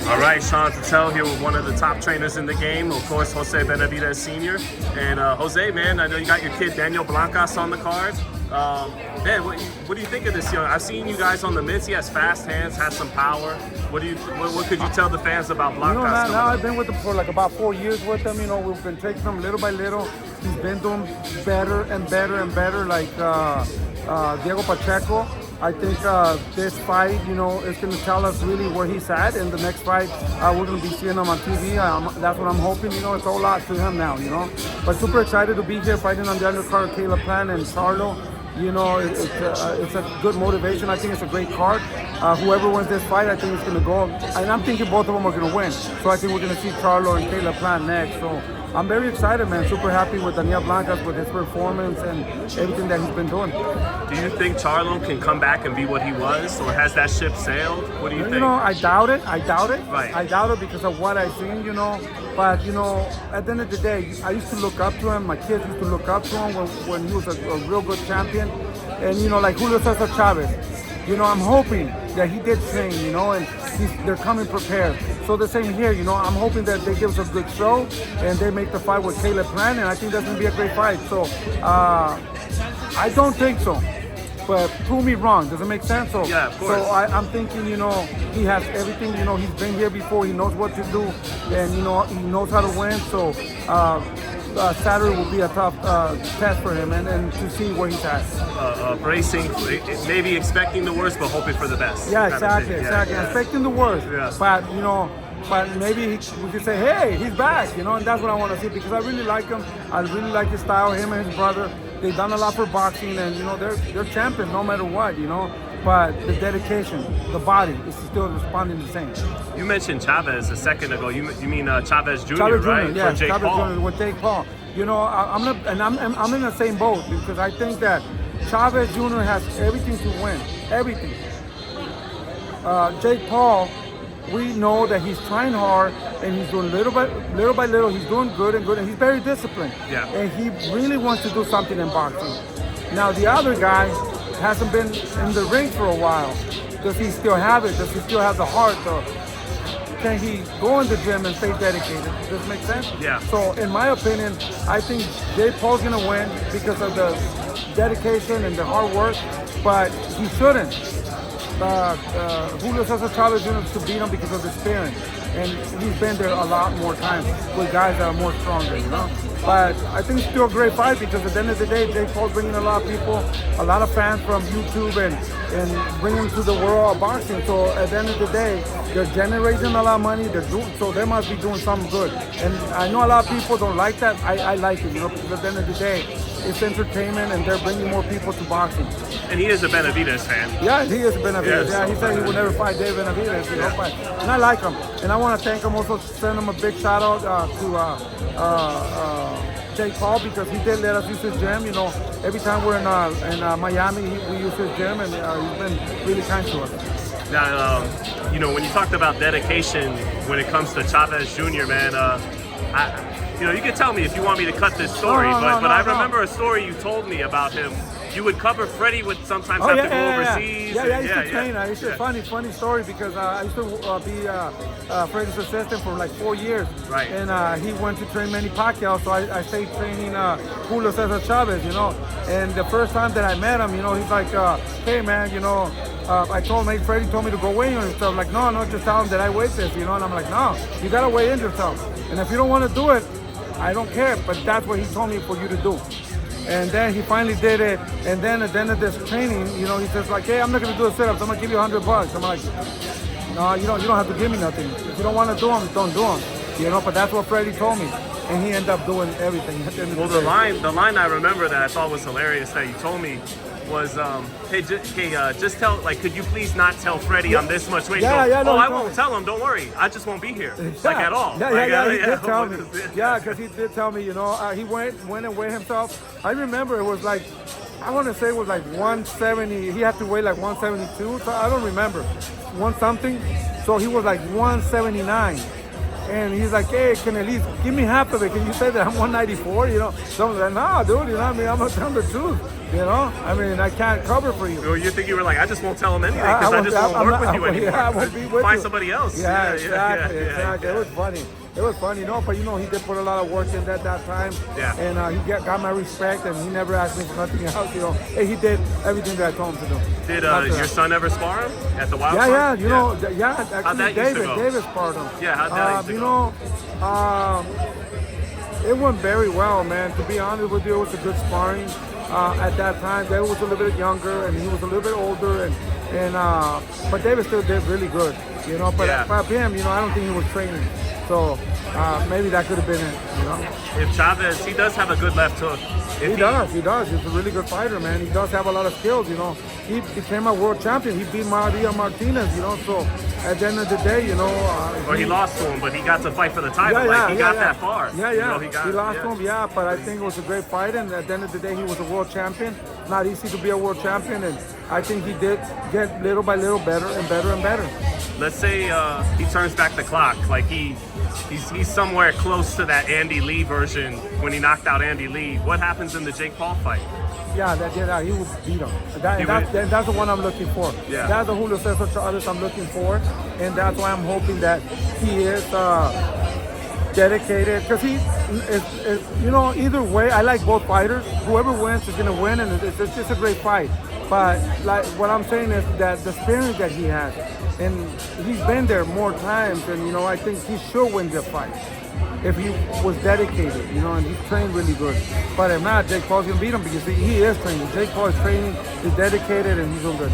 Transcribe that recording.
All right, Sean Patel here with one of the top trainers in the game, of course, Jose Benavidez Sr. And Jose, man, I know you got your kid Daniel Blancas on the card. Man, what do you think of this young? I've seen you guys on the mitts. He has fast hands, has some power. What could you tell the fans about Blancas? Now I've been with him for like about 4 years with him. We've been taking him little by little. He's been doing better and better and better, like Diego Pacheco. I think this fight, is going to tell us really where he's at. In the next fight, we're going to be seeing him on TV. That's what I'm hoping. It's a whole lot to him now, But super excited to be here fighting on the undercard, Caleb Plant and Charlo. It's a good motivation. I think it's a great card. Whoever wins this fight, I think it's going to go. And I'm thinking both of them are going to win. So I think we're going to see Charlo and Caleb Plant next. So I'm very excited, man. Super happy with Daniel Blancas, with his performance and everything that he's been doing. Do you think Charlo can come back and be what he was, or has that ship sailed? What do you think? I doubt it. Right. I doubt it because of what I've seen, But, at the end of the day, I used to look up to him. My kids used to look up to him when he was a real good champion. And, like Julio Cesar Chavez, I'm hoping that he did train, and they're coming prepared. So the same here, I'm hoping that they give us a good show and they make the fight with Caleb Plant, and I think that's going to be a great fight. So I don't think so, but prove me wrong. Does it make sense? So, yeah, of course. So I'm thinking, he has everything. He's been here before. He knows what to do, and he knows how to win. So Saturday will be a tough test for him, and to see where he's at. Bracing, maybe expecting the worst, but hoping for the best. Yeah, exactly. Yeah. Expecting the worst, Yeah. but maybe we could say, hey, he's back, and that's what I want to see, because I really like him. I really like his style. Him and his brother, they've done a lot for boxing, and they're champions no matter what, But the dedication, the body is still responding the same. You mentioned Chavez a second ago. You mean Chavez Jr., Chavez Jr., right? yeah, For Jake Chavez Paul. Jr. with Jake Paul. I'm in the same boat, because I think that Chavez Jr. has everything to win, everything. Jake Paul, we know that he's trying hard and he's doing little by little. He's doing good, and he's very disciplined. Yeah. And he really wants to do something in boxing. Now the other guy hasn't been in the ring for a while. Does he still have it? Does he still have the heart? Can he go in the gym and stay dedicated? Does it make sense? Yeah. So in my opinion, I think Jake Paul's gonna win because of the dedication and the hard work, but he shouldn't. Julio Cesar Chavez Jr. to beat him because of the sparring, and he's been there a lot more times with guys that are more stronger, But I think it's still a great fight, because at the end of the day, Jake Paul's bringing a lot of people, a lot of fans from YouTube, and bringing to the world of boxing. So at the end of the day, they're generating a lot of money. So they must be doing something good. And I know a lot of people don't like that. I like it, because at the end of the day, it's entertainment, and they're bringing more people to boxing. And he is a Benavidez fan. Yeah, he is a Benavidez. Yeah, he said he would never fight Dave Benavidez, and I like him. And I want to thank him, also send him a big shout out to Jake Paul, because he did let us use his gym. Every time we're in Miami, we use his gym, and he's been really kind to us. Now, when you talked about dedication when it comes to Chavez Jr., man, you can tell me if you want me to cut this story, but I remember a story you told me about him. You would cover Freddie would sometimes have to go overseas. Yeah, I used to train. It's a funny story, because I used to be Freddie's assistant for like 4 years. Right. And he went to train Manny Pacquiao, so I stayed training Julio Cesar Chavez, And the first time that I met him, he's like, hey man, I told him, Freddie told me to go weigh in and stuff. Like, no, just tell him that I weigh this, And I'm like, no, you gotta weigh in yourself. And if you don't want to do it, I don't care, but that's what he told me for you to do. And then he finally did it. And then at the end of this training, he says like, hey, I'm not gonna do the sit-ups. I'm gonna give you $100. I'm like, no, you don't have to give me nothing. If you don't want to do them, don't do them. But that's what Freddie told me. And he ended up doing everything. Well, the line I remember that I thought was hilarious that you told me was, just tell, like, could you please not tell Freddie I'm this much weight? No, I won't tell him, don't worry. I just won't be here, like, at all. He did tell me. Yeah, because he did tell me, he went and weighed himself. I remember it was like, I want to say it was like 170. He had to weigh like 172, so I don't remember. One something. So he was like 179. And he's like, hey, can at least give me half of it? Can you say that I'm 194? So I'm like, nah, dude, I'm gonna tell him the truth. You know, I mean, I can't cover for you. Or you think you were like, I just won't tell him anything because I just won't work with you anymore. Yeah, I won't be with Find you. somebody else. Yeah, exactly. Yeah. It was funny. It was funny, you know, but you know, he did put a lot of work in that time. Yeah. And he got my respect, and he never asked me for nothing else, you know. And he did everything that I told him to do. Did your son ever spar him at the Wild Yeah, Card? you know, actually, How'd that used to go? David sparred him. Yeah, how'd that used to you go? know, it went very well, man. To be honest with you, it was a good sparring. At that time, David was a little bit younger, and he was a little bit older, but David still did really good, you know. But for him, you know, I don't think he was training, so maybe that could have been it, you know. If Chavez, he does have a good left hook. He does. He's a really good fighter, man. He does have a lot of skills, you know. He became a world champion. He beat Maria Martinez, you know. So at the end of the day, you know. Or he lost to him, but he got to fight for the title. He got that far. Yeah. You know, he lost to him, but I think it was a great fight. And at the end of the day, he was a world champion. Not easy to be a world champion. And I think he did get little by little better and better and better. Let's say he turns back the clock, like he's somewhere close to that Andy Lee version when he knocked out Andy Lee. What happens in the Jake Paul fight? Yeah, he would beat him. That's the one I'm looking for. Yeah. That's the Julio Cesar Chavez I'm looking for, and that's why I'm hoping that he is dedicated. Because he is, you know, either way, I like both fighters. Whoever wins is gonna win, and it's just a great fight. But like what I'm saying is that the experience that he has, and he's been there more times, and you know, I think he should win the fight if he was dedicated, you know, and he's trained really good. But if not, Jake Paul's gonna beat him because he is training. Jake Paul is training, he's dedicated, and he's doing good.